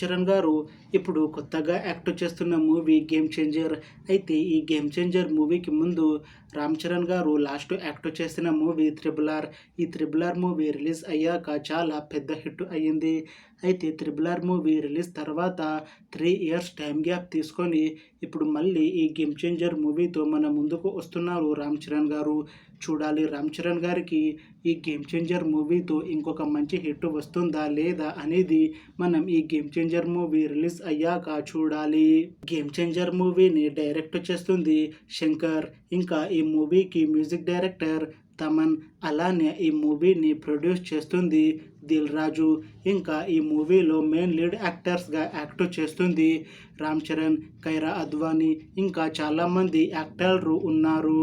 చరణ్ గారు ఇప్పుడు కొత్తగా యాక్ట్ చేస్తున్న మూవీ గేమ్ చేంజర్. అయితే ఈ గేమ్ చేంజర్ మూవీకి ముందు రామ్ చరణ్ గారు లాస్ట్ యాక్ట్ చేసిన మూవీ త్రిబుల్ ఆర్. ఈ త్రిబుల్ ఆర్ మూవీ రిలీజ్ అయ్యాక చాలా పెద్ద హిట్ అయ్యింది. అయితే త్రిబుల్ ఆర్ మూవీ రిలీజ్ తర్వాత 3 ఇయర్స్ టైం గ్యాప్ తీసుకొని ఇప్పుడు మళ్ళీ ఈ గేమ్ చేంజర్ మూవీతో మన ముందుకు వస్తున్నారు రామ్ చరణ్ గారు. చూడాలి రామ్ చరణ్ గారికి ఈ గేమ్ చేంజర్ మూవీతో ఇంకొక మంచి హిట్ వస్తుందా లేదా అనేది మనం ఈ గేమ్ చేంజర్ మూవీ రిలీజ్ అయ్యాక చూడాలి. గేమ్ చేంజర్ మూవీని డైరెక్ట్ చేస్తుంది శంకర్. ఇంకా ఈ మూవీకి మ్యూజిక్ డైరెక్టర్ తమన్. అలానే ఈ మూవీని ప్రొడ్యూస్ చేస్తుంది దిల్ రాజు. ఇంకా ఈ మూవీలో మెయిన్ లీడ్ యాక్టర్స్గా యాక్ట్ చేస్తుంది రామ్ చరణ్, కైరా అద్వానీ, ఇంకా చాలామంది యాక్టర్లు ఉన్నారు.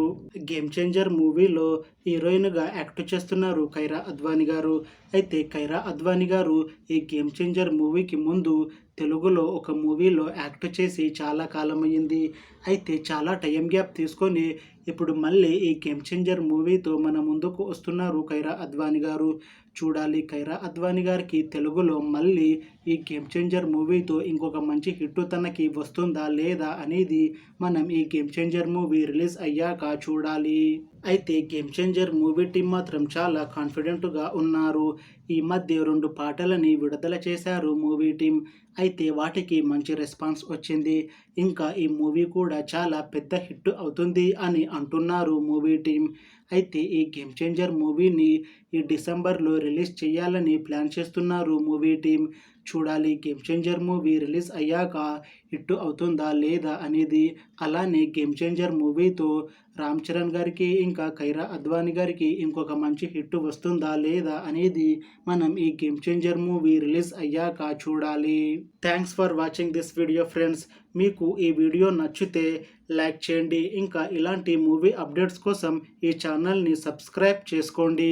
గేమ్ చేంజర్ మూవీలో హీరోయిన్గా యాక్ట్ చేస్తున్నారు కైరా అద్వానీ గారు. అయితే కైరా అద్వానీ గారు ఈ గేమ్ చేంజర్ మూవీకి ముందు తెలుగులో ఒక మూవీలో యాక్ట్ చేసి చాలా కాలమైంది. అయితే చాలా టైం గ్యాప్ తీసుకొని ఇప్పుడు మళ్ళీ ఈ గేమ్ చేంజర్ మూవీతో మన ముందుకు వస్తున్నారు కైరా అద్వానీ గారు. చూడాలి కైరా అద్వానీ గారికి తెలుగులో మళ్ళీ ఈ గేమ్ చేంజర్ మూవీతో ఇంకొక మంచి హిట్ తనకి వస్తుందా లేదా అనేది మనం ఈ గేమ్ చేంజర్ మూవీ రిలీజ్ అయ్యాక చూడాలి. అయితే గేమ్ చేంజర్ మూవీ టీం మాత్రం చాలా కాన్ఫిడెంట్గా ఉన్నారు. ఈ మధ్య 2 పాటలని విడుదల చేశారు మూవీ టీం. అయితే వాటికి మంచి రెస్పాన్స్ వచ్చింది. ఇంకా ఈ మూవీ కూడా చాలా పెద్ద హిట్ అవుతుంది అని అంటున్నారు మూవీ టీం. అయితే ఈ గేమ్ చేంజర్ మూవీని ఈ డిసెంబర్లో రిలీజ్ చేయాలని ప్లాన్ చేస్తున్నారు మూవీ టీం. చూడాలి గేమ్ చేంజర్ మూవీ రిలీజ్ అయ్యాక హిట్ అవుతుందా లేదా అనేది. అలానే గేమ్ చేంజర్ మూవీతో రామ్ చరణ్ గారికి ఇంకా కైరా అద్వానీ గారికి ఇంకొక మంచి హిట్ వస్తుందా లేదా అనేది మనం ఈ గేమ్ చేంజర్ మూవీ రిలీజ్ అయ్యాక చూడాలి. Thanks for watching this video friends. మీకు ఈ వీడియో నచ్చితే లైక్ చేయండి. ఇంకా ఇలాంటి మూవీ అప్డేట్స్ కోసం ఈ ఛానల్ని సబ్స్క్రైబ్ చేసుకోండి.